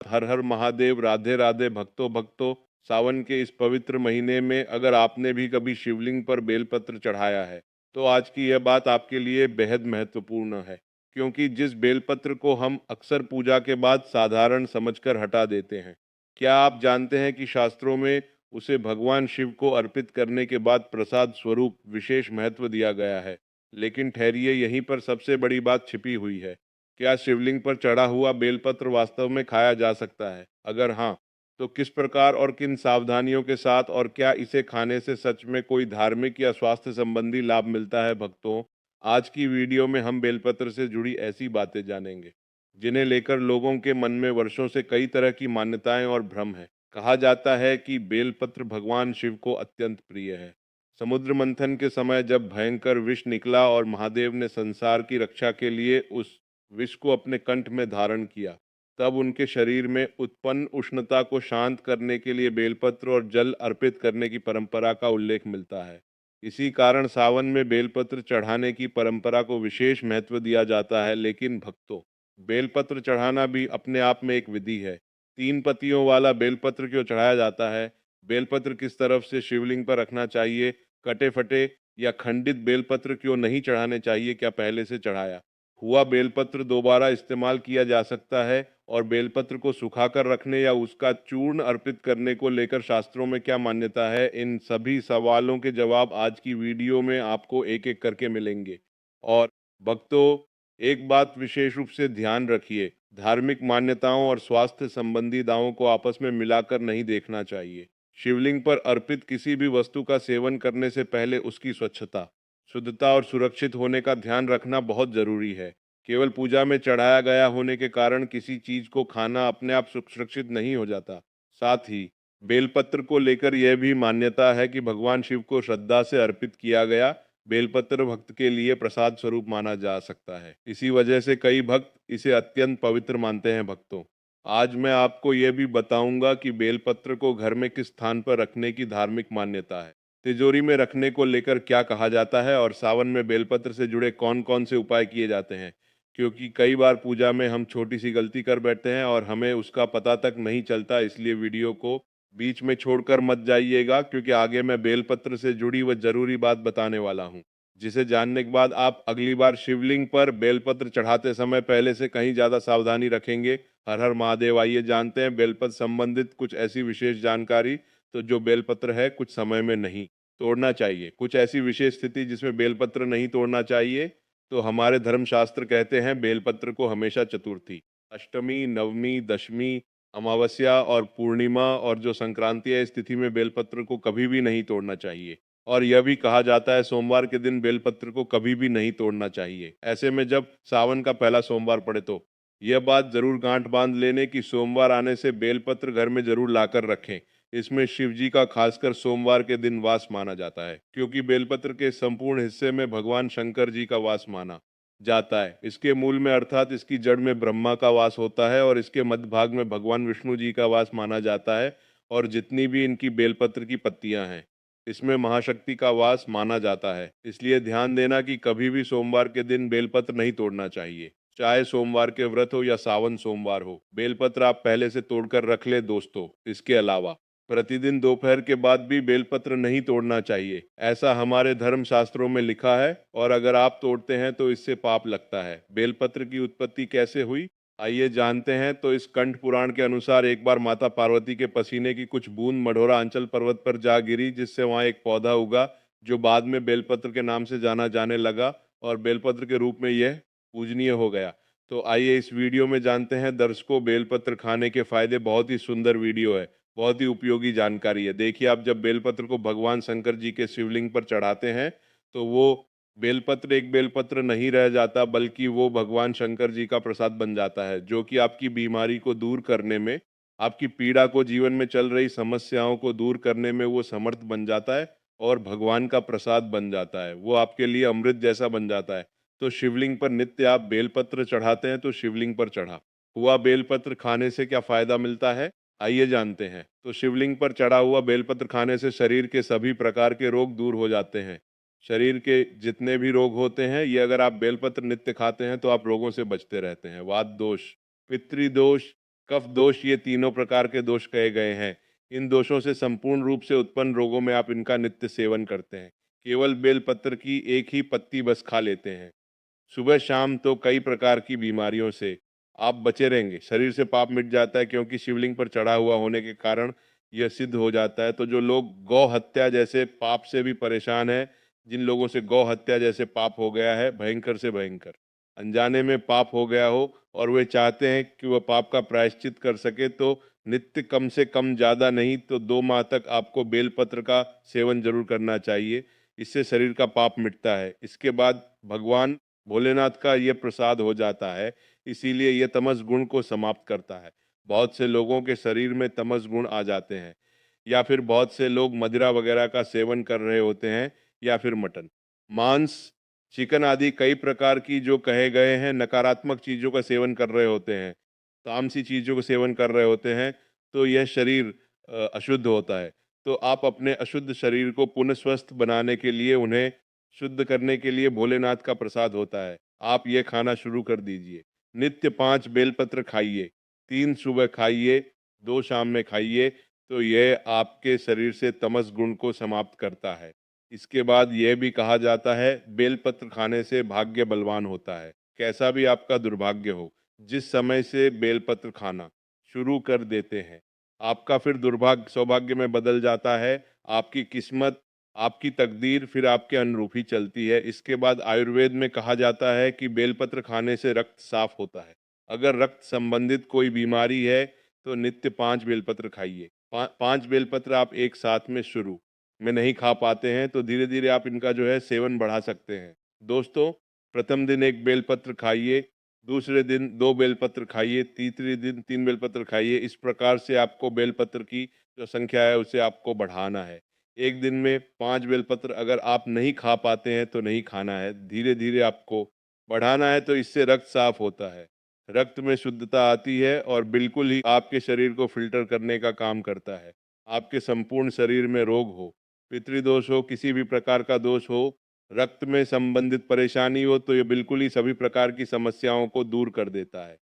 हर हर महादेव, राधे राधे भक्तों भक्तों। सावन के इस पवित्र महीने में अगर आपने भी कभी शिवलिंग पर बेलपत्र चढ़ाया है तो आज की यह बात आपके लिए बेहद महत्वपूर्ण है, क्योंकि जिस बेलपत्र को हम अक्सर पूजा के बाद साधारण समझकर हटा देते हैं, क्या आप जानते हैं कि शास्त्रों में उसे भगवान शिव को अर्पित करने के बाद प्रसाद स्वरूप विशेष महत्व दिया गया है। लेकिन ठहरिए, यहीं पर सबसे बड़ी बात छिपी हुई है। क्या शिवलिंग पर चढ़ा हुआ बेलपत्र वास्तव में खाया जा सकता है? अगर हाँ, तो किस प्रकार और किन सावधानियों के साथ, और क्या इसे खाने से सच में कोई धार्मिक या स्वास्थ्य संबंधी लाभ मिलता है भक्तों? आज की वीडियो में हम बेलपत्र से जुड़ी ऐसी बातें जानेंगे जिन्हें लेकर लोगों के मन में वर्षों से कई तरह की मान्यताएं और भ्रम है। कहा जाता है कि बेलपत्र भगवान शिव को अत्यंत प्रिय है। समुद्र मंथन के समय जब भयंकर विष निकला और महादेव ने संसार की रक्षा के लिए उस विष को अपने कंठ में धारण किया, तब उनके शरीर में उत्पन्न उष्णता को शांत करने के लिए बेलपत्र और जल अर्पित करने की परंपरा का उल्लेख मिलता है। इसी कारण सावन में बेलपत्र चढ़ाने की परंपरा को विशेष महत्व दिया जाता है। लेकिन भक्तों, बेलपत्र चढ़ाना भी अपने आप में एक विधि है। 3 पत्तियों वाला बेलपत्र क्यों चढ़ाया जाता है? बेलपत्र किस तरफ से शिवलिंग पर रखना चाहिए? कटे फटे या खंडित बेलपत्र क्यों नहीं चढ़ाने चाहिए? क्या पहले से चढ़ाया हुआ बेलपत्र दोबारा इस्तेमाल किया जा सकता है? और बेलपत्र को सुखाकर रखने या उसका चूर्ण अर्पित करने को लेकर शास्त्रों में क्या मान्यता है? इन सभी सवालों के जवाब आज की वीडियो में आपको एक एक करके मिलेंगे। और भक्तों, एक बात विशेष रूप से ध्यान रखिए, धार्मिक मान्यताओं और स्वास्थ्य संबंधी दावों को आपस में मिलाकर नहीं देखना चाहिए। शिवलिंग पर अर्पित किसी भी वस्तु का सेवन करने से पहले उसकी स्वच्छता, शुद्धता और सुरक्षित होने का ध्यान रखना बहुत जरूरी है। केवल पूजा में चढ़ाया गया होने के कारण किसी चीज को खाना अपने आप सुरक्षित नहीं हो जाता। साथ ही बेलपत्र को लेकर यह भी मान्यता है कि भगवान शिव को श्रद्धा से अर्पित किया गया बेलपत्र भक्त के लिए प्रसाद स्वरूप माना जा सकता है। इसी वजह से कई भक्त इसे अत्यंत पवित्र मानते हैं। भक्तों, आज मैं आपको यह भी बताऊंगा कि बेलपत्र को घर में किस स्थान पर रखने की धार्मिक मान्यता है, तिजोरी में रखने को लेकर क्या कहा जाता है, और सावन में बेलपत्र से जुड़े कौन कौन से उपाय किए जाते हैं। क्योंकि कई बार पूजा में हम छोटी सी गलती कर बैठते हैं और हमें उसका पता तक नहीं चलता, इसलिए वीडियो को बीच में छोड़कर मत जाइएगा, क्योंकि आगे मैं बेलपत्र से जुड़ी वह जरूरी बात बताने वाला हूँ, जिसे जानने के बाद आप अगली बार शिवलिंग पर बेलपत्र चढ़ाते समय पहले से कहीं ज़्यादा सावधानी रखेंगे। हर हर महादेव। आइए जानते हैं बेलपत्र संबंधित कुछ ऐसी विशेष जानकारी। तो जो बेलपत्र है कुछ समय में नहीं तोड़ना चाहिए। कुछ ऐसी विशेष स्थिति जिसमें बेलपत्र नहीं तोड़ना चाहिए। तो हमारे धर्मशास्त्र कहते हैं बेलपत्र को हमेशा चतुर्थी, अष्टमी, नवमी, दशमी, अमावस्या और पूर्णिमा और जो संक्रांति है, इस तिथि में बेलपत्र को कभी भी नहीं तोड़ना चाहिए। और यह भी कहा जाता है सोमवार के दिन बेलपत्र को कभी भी नहीं तोड़ना चाहिए। ऐसे में जब सावन का पहला सोमवार पड़े तो यह बात जरूर गांठ बांध लेने की सोमवार आने से बेलपत्र घर में जरूर लाकर रखें। इसमें शिव जी का खासकर सोमवार के दिन वास माना जाता है, क्योंकि बेलपत्र के संपूर्ण हिस्से में भगवान शंकर जी का वास माना जाता है। इसके मूल में अर्थात इसकी जड़ में ब्रह्मा का वास होता है और इसके मध्य भाग में भगवान विष्णु जी का वास माना जाता है। और जितनी भी इनकी बेलपत्र की पत्तियां हैं, इसमें महाशक्ति का वास माना जाता है। इसलिए ध्यान देना कि कभी भी सोमवार के दिन बेलपत्र नहीं तोड़ना चाहिए, चाहे सोमवार के व्रत हो या सावन सोमवार हो। बेलपत्र आप पहले से तोड़कर रख ले दोस्तों। इसके अलावा प्रतिदिन दोपहर के बाद भी बेलपत्र नहीं तोड़ना चाहिए, ऐसा हमारे धर्म शास्त्रों में लिखा है। और अगर आप तोड़ते हैं तो इससे पाप लगता है। बेलपत्र की उत्पत्ति कैसे हुई, आइए जानते हैं। तो इस कंठ पुराण के अनुसार एक बार माता पार्वती के पसीने की कुछ बूंद मढ़ोरा अंचल पर्वत पर जा गिरी, जिससे वहां एक पौधा उगा जो बाद में बेलपत्र के नाम से जाना जाने लगा और बेलपत्र के रूप में यह पूजनीय हो गया। तो आइए इस वीडियो में जानते हैं दर्शकों, बेलपत्र खाने के फायदे। बहुत ही सुंदर वीडियो है, बहुत ही उपयोगी जानकारी है। देखिए, आप जब बेलपत्र को भगवान शंकर जी के शिवलिंग पर चढ़ाते हैं तो वो बेलपत्र एक बेलपत्र नहीं रह जाता, बल्कि वो भगवान शंकर जी का प्रसाद बन जाता है, जो कि आपकी बीमारी को दूर करने में, आपकी पीड़ा को, जीवन में चल रही समस्याओं को दूर करने में वो समर्थ बन जाता है और भगवान का प्रसाद बन जाता है। वो आपके लिए अमृत जैसा बन जाता है। तो शिवलिंग पर नित्य आप बेलपत्र चढ़ाते हैं तो शिवलिंग पर चढ़ा हुआ बेलपत्र खाने से क्या फायदा मिलता है, आइए जानते हैं। तो शिवलिंग पर चढ़ा हुआ बेलपत्र खाने से शरीर के सभी प्रकार के रोग दूर हो जाते हैं। शरीर के जितने भी रोग होते हैं, ये अगर आप बेलपत्र नित्य खाते हैं तो आप रोगों से बचते रहते हैं। वात दोष, पितृदोष, कफ दोष, ये तीनों प्रकार के दोष कहे गए हैं। इन दोषों से संपूर्ण रूप से उत्पन्न रोगों में आप इनका नित्य सेवन करते हैं। केवल बेलपत्र की एक ही पत्ती बस खा लेते हैं सुबह शाम, तो कई प्रकार की बीमारियों से आप बचे रहेंगे। शरीर से पाप मिट जाता है, क्योंकि शिवलिंग पर चढ़ा हुआ होने के कारण यह सिद्ध हो जाता है। तो जो लोग गौ हत्या जैसे पाप से भी परेशान है, जिन लोगों से गौ हत्या जैसे पाप हो गया है, भयंकर से भयंकर अनजाने में पाप हो गया हो, और वे चाहते हैं कि वह पाप का प्रायश्चित कर सके, तो नित्य कम से कम, ज़्यादा नहीं तो 2 माह तक आपको बेलपत्र का सेवन जरूर करना चाहिए। इससे शरीर का पाप मिटता है। इसके बाद भगवान भोलेनाथ का ये प्रसाद हो जाता है, इसीलिए ये तमस गुण को समाप्त करता है। बहुत से लोगों के शरीर में तमस गुण आ जाते हैं, या फिर बहुत से लोग मदिरा वगैरह का सेवन कर रहे होते हैं, या फिर मटन, मांस, चिकन आदि कई प्रकार की जो कहे गए हैं नकारात्मक चीज़ों का सेवन कर रहे होते हैं, तामसी चीज़ों का सेवन कर रहे होते हैं, तो यह शरीर अशुद्ध होता है। तो आप अपने अशुद्ध शरीर को पुनः स्वस्थ बनाने के लिए, उन्हें शुद्ध करने के लिए भोलेनाथ का प्रसाद होता है। आप ये खाना शुरू कर दीजिए। नित्य 5 बेलपत्र खाइए, 3 सुबह खाइए, 2 शाम में खाइए, तो यह आपके शरीर से तमस गुण को समाप्त करता है। इसके बाद यह भी कहा जाता है, बेलपत्र खाने से भाग्य बलवान होता है। कैसा भी आपका दुर्भाग्य हो, जिस समय से बेलपत्र खाना शुरू कर देते हैं, आपका फिर दुर्भाग्य सौभाग्य में बदल जाता है। आपकी किस्मत, आपकी तकदीर फिर आपके अनुरूप ही चलती है। इसके बाद आयुर्वेद में कहा जाता है कि बेलपत्र खाने से रक्त साफ होता है। अगर रक्त संबंधित कोई बीमारी है, तो नित्य 5 बेलपत्र खाइए। 5 बेलपत्र आप एक साथ में शुरू में नहीं खा पाते हैं, तो धीरे धीरे आप इनका जो है सेवन बढ़ा सकते हैं। दोस्तों, प्रथम दिन 1 बेलपत्र खाइए, दूसरे दिन 2 बेलपत्र खाइए, तीसरे दिन 3 बेलपत्र खाइए। इस प्रकार से आपको बेलपत्र की जो संख्या है उसे आपको बढ़ाना है। एक दिन में 5 बेलपत्र अगर आप नहीं खा पाते हैं तो नहीं खाना है, धीरे धीरे आपको बढ़ाना है। तो इससे रक्त साफ होता है, रक्त में शुद्धता आती है, और बिल्कुल ही आपके शरीर को फिल्टर करने का काम करता है। आपके संपूर्ण शरीर में रोग हो, पितृदोष हो, किसी भी प्रकार का दोष हो, रक्त में संबंधित परेशानी हो, तो ये बिल्कुल ही सभी प्रकार की समस्याओं को दूर कर देता है।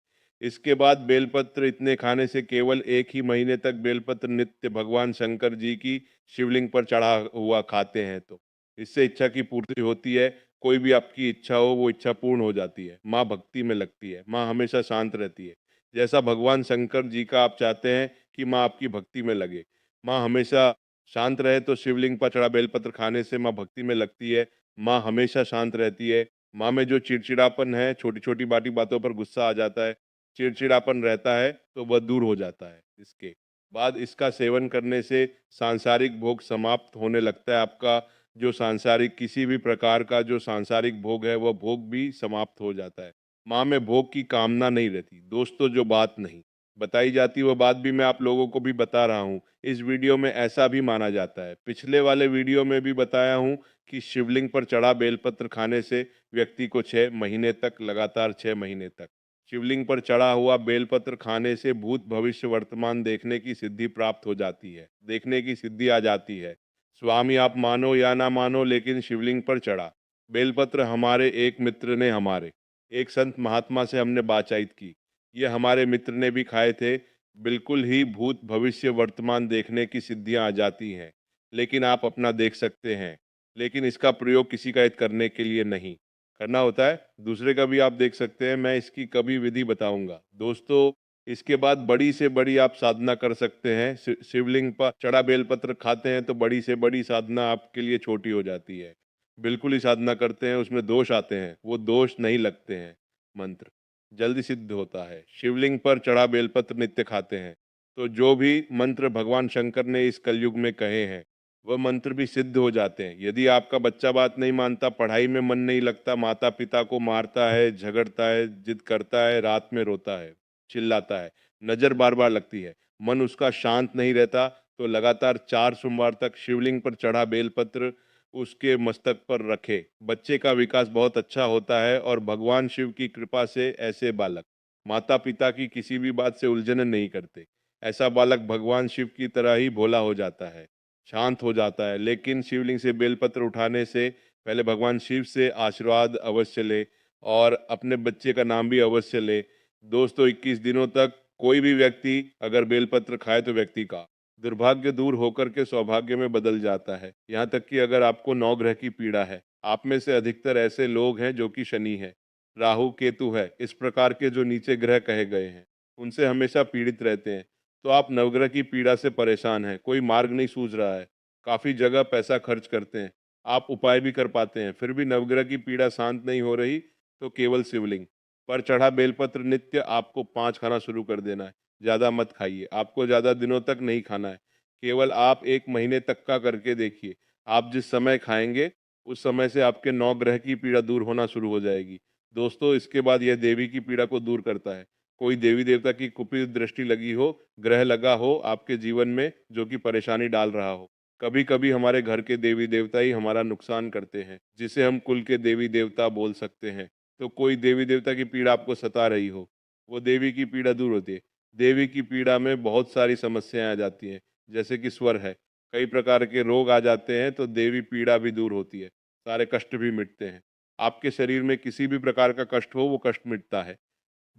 इसके बाद बेलपत्र इतने खाने से केवल 1 ही महीने तक बेलपत्र नित्य भगवान शंकर जी की शिवलिंग पर चढ़ा हुआ खाते हैं, तो इससे इच्छा की पूर्ति होती है। कोई भी आपकी इच्छा हो, वो इच्छा पूर्ण हो जाती है। माँ भक्ति में लगती है, माँ हमेशा शांत रहती है। जैसा भगवान शंकर जी का आप चाहते हैं कि माँ आपकी भक्ति में लगे, माँ हमेशा शांत रहे, तो शिवलिंग पर चढ़ा बेलपत्र खाने से माँ भक्ति में लगती है। माँ हमेशा शांत रहती है। माँ में जो चिड़चिड़ापन है, छोटी-छोटी बाटी बातों पर गुस्सा आ जाता है, चिड़चिड़ापन रहता है, तो वह दूर हो जाता है। इसके बाद इसका सेवन करने से सांसारिक भोग समाप्त होने लगता है। आपका जो सांसारिक किसी भी प्रकार का जो सांसारिक भोग है, वह भोग भी समाप्त हो जाता है। माँ में भोग की कामना नहीं रहती। दोस्तों, जो बात नहीं बताई जाती, वह बात भी मैं आप लोगों को भी बता रहा हूँ। इस वीडियो में ऐसा भी माना जाता है। पिछले वाले वीडियो में भी बताया हूँ कि शिवलिंग पर चढ़ा बेलपत्र खाने से व्यक्ति को 6 महीने तक, लगातार 6 महीने तक शिवलिंग पर चढ़ा हुआ बेलपत्र खाने से भूत भविष्य वर्तमान देखने की सिद्धि प्राप्त हो जाती है, देखने की सिद्धि आ जाती है। स्वामी, आप मानो या ना मानो, लेकिन शिवलिंग पर चढ़ा बेलपत्र हमारे एक मित्र ने, हमारे एक संत महात्मा से हमने बातचीत की, ये हमारे मित्र ने भी खाए थे। बिल्कुल ही भूत भविष्य वर्तमान देखने की सिद्धियां आ जाती हैं। लेकिन आप अपना देख सकते हैं, लेकिन इसका प्रयोग किसी का हित करने के लिए नहीं करना होता है, दूसरे का भी आप देख सकते हैं। मैं इसकी कभी विधि बताऊंगा। दोस्तों, इसके बाद बड़ी से बड़ी आप साधना कर सकते हैं। शिवलिंग पर चढ़ा बेलपत्र खाते हैं, तो बड़ी से बड़ी साधना आपके लिए छोटी हो जाती है। बिल्कुल ही साधना करते हैं, उसमें दोष आते हैं, वो दोष नहीं लगते हैं। मंत्र जल्दी सिद्ध होता है। शिवलिंग पर चढ़ा बेलपत्र नित्य खाते हैं, तो जो भी मंत्र भगवान शंकर ने इस कलयुग में कहे हैं, वह मंत्र भी सिद्ध हो जाते हैं। यदि आपका बच्चा बात नहीं मानता, पढ़ाई में मन नहीं लगता, माता पिता को मारता है, झगड़ता है, जिद करता है, रात में रोता है, चिल्लाता है, नजर बार बार लगती है, मन उसका शांत नहीं रहता, तो लगातार 4 सोमवार तक शिवलिंग पर चढ़ा बेलपत्र उसके मस्तक पर रखे। बच्चे का विकास बहुत अच्छा होता है, और भगवान शिव की कृपा से ऐसे बालक माता पिता की किसी भी बात से उलझन नहीं करते। ऐसा बालक भगवान शिव की तरह ही भोला हो जाता है, शांत हो जाता है। लेकिन शिवलिंग से बेलपत्र उठाने से पहले भगवान शिव से आशीर्वाद अवश्य ले, और अपने बच्चे का नाम भी अवश्य ले। दोस्तों, 21 दिनों तक कोई भी व्यक्ति अगर बेलपत्र खाए तो व्यक्ति का दुर्भाग्य दूर होकर के सौभाग्य में बदल जाता है। यहाँ तक कि अगर आपको नौ ग्रह की पीड़ा है, आप में से अधिकतर ऐसे लोग हैं जो कि शनि है, राहु केतु है, इस प्रकार के जो नीचे ग्रह कहे गए हैं, उनसे हमेशा पीड़ित रहते हैं। तो आप नवग्रह की पीड़ा से परेशान हैं, कोई मार्ग नहीं सूझ रहा है, काफ़ी जगह पैसा खर्च करते हैं, आप उपाय भी कर पाते हैं, फिर भी नवग्रह की पीड़ा शांत नहीं हो रही, तो केवल शिवलिंग पर चढ़ा बेलपत्र नित्य आपको 5 खाना शुरू कर देना है। ज़्यादा मत खाइए, आपको ज़्यादा दिनों तक नहीं खाना है। केवल आप 1 महीने तक का करके देखिए। आप जिस समय खाएँगे, उस समय से आपके 9 ग्रह की पीड़ा दूर होना शुरू हो जाएगी। दोस्तों, इसके बाद यह देवी की पीड़ा को दूर करता है। कोई देवी-देवता की कुपित दृष्टि लगी हो, ग्रह लगा हो आपके जीवन में जो कि परेशानी डाल रहा हो। कभी-कभी हमारे घर के देवी-देवता ही हमारा नुकसान करते हैं, जिसे हम कुल के देवी-देवता बोल सकते हैं। तो कोई देवी-देवता की पीड़ा आपको सता रही हो, वो देवी की पीड़ा दूर होती है। देवी की पीड़ा में बहुत सारी समस्याएँ आ जाती हैं, जैसे कि स्वर है, कई प्रकार के रोग आ जाते हैं तो देवी पीड़ा भी दूर होती है, सारे कष्ट भी मिटते हैं। आपके शरीर में किसी भी प्रकार का कष्ट हो, वो कष्ट मिटता है।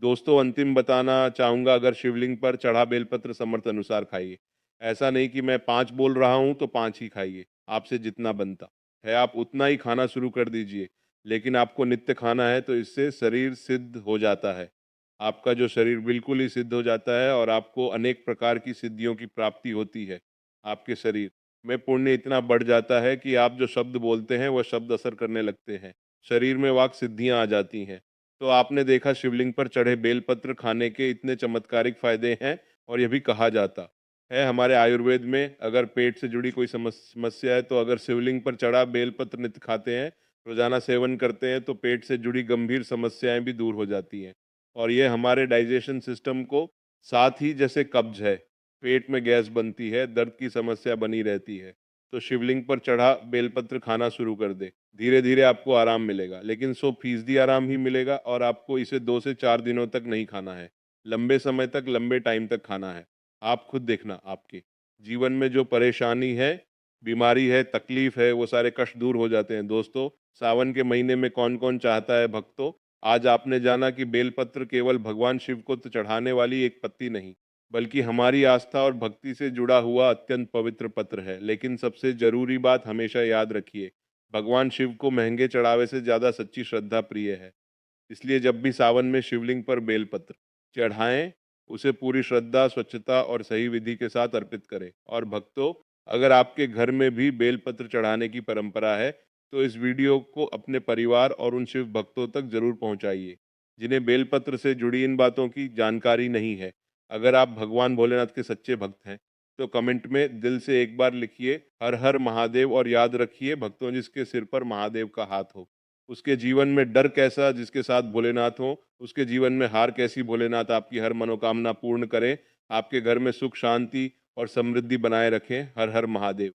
दोस्तों, अंतिम बताना चाहूँगा, अगर शिवलिंग पर चढ़ा बेलपत्र समर्थ अनुसार खाइए। ऐसा नहीं कि मैं 5 बोल रहा हूँ तो 5 ही खाइए, आपसे जितना बनता है आप उतना ही खाना शुरू कर दीजिए। लेकिन आपको नित्य खाना है तो इससे शरीर सिद्ध हो जाता है। आपका जो शरीर बिल्कुल ही सिद्ध हो जाता है और आपको अनेक प्रकार की सिद्धियों की प्राप्ति होती है। आपके शरीर में पुण्य इतना बढ़ जाता है कि आप जो शब्द बोलते हैं वह शब्द असर करने लगते हैं। शरीर में वाक सिद्धियाँ आ जाती हैं। तो आपने देखा शिवलिंग पर चढ़े बेलपत्र खाने के इतने चमत्कारिक फायदे हैं और यह भी कहा जाता है हमारे आयुर्वेद में, अगर पेट से जुड़ी कोई समस्या है तो अगर शिवलिंग पर चढ़ा बेलपत्र नित्य खाते हैं, रोजाना सेवन करते हैं तो पेट से जुड़ी गंभीर समस्याएं भी दूर हो जाती हैं। और ये हमारे डाइजेशन सिस्टम को, साथ ही जैसे कब्ज है, पेट में गैस बनती है, दर्द की समस्या बनी रहती है, तो शिवलिंग पर चढ़ा बेलपत्र खाना शुरू कर दे। धीरे धीरे आपको आराम मिलेगा, लेकिन 100% आराम ही मिलेगा और आपको इसे 2 से 4 दिनों तक नहीं खाना है, लंबे समय तक, लंबे टाइम तक खाना है। आप खुद देखना, आपके जीवन में जो परेशानी है, बीमारी है, तकलीफ है, वो सारे कष्ट दूर हो जाते हैं। दोस्तों, सावन के महीने में कौन कौन चाहता है भक्तों, आज आपने जाना कि बेलपत्र केवल भगवान शिव को तो चढ़ाने वाली एक पत्ती नहीं, बल्कि हमारी आस्था और भक्ति से जुड़ा हुआ अत्यंत पवित्र पत्र है। लेकिन सबसे जरूरी बात हमेशा याद रखिए, भगवान शिव को महंगे चढ़ावे से ज़्यादा सच्ची श्रद्धा प्रिय है। इसलिए जब भी सावन में शिवलिंग पर बेलपत्र चढ़ाएं, उसे पूरी श्रद्धा, स्वच्छता और सही विधि के साथ अर्पित करें। और भक्तों, अगर आपके घर में भी बेलपत्र चढ़ाने की परंपरा है, तो इस वीडियो को अपने परिवार और उन शिव भक्तों तक जरूर पहुंचाइए जिन्हें बेलपत्र से जुड़ी इन बातों की जानकारी नहीं है। अगर आप भगवान भोलेनाथ के सच्चे भक्त हैं, तो कमेंट में दिल से एक बार लिखिए हर हर महादेव, और याद रखिए भक्तों, जिसके सिर पर महादेव का हाथ हो, उसके जीवन में डर कैसा जिसके साथ भोलेनाथ हो, उसके जीवन में हार कैसी भोलेनाथ आपकी हर मनोकामना पूर्ण करें, आपके घर में सुख शांति और समृद्धि बनाए रखें। हर हर महादेव।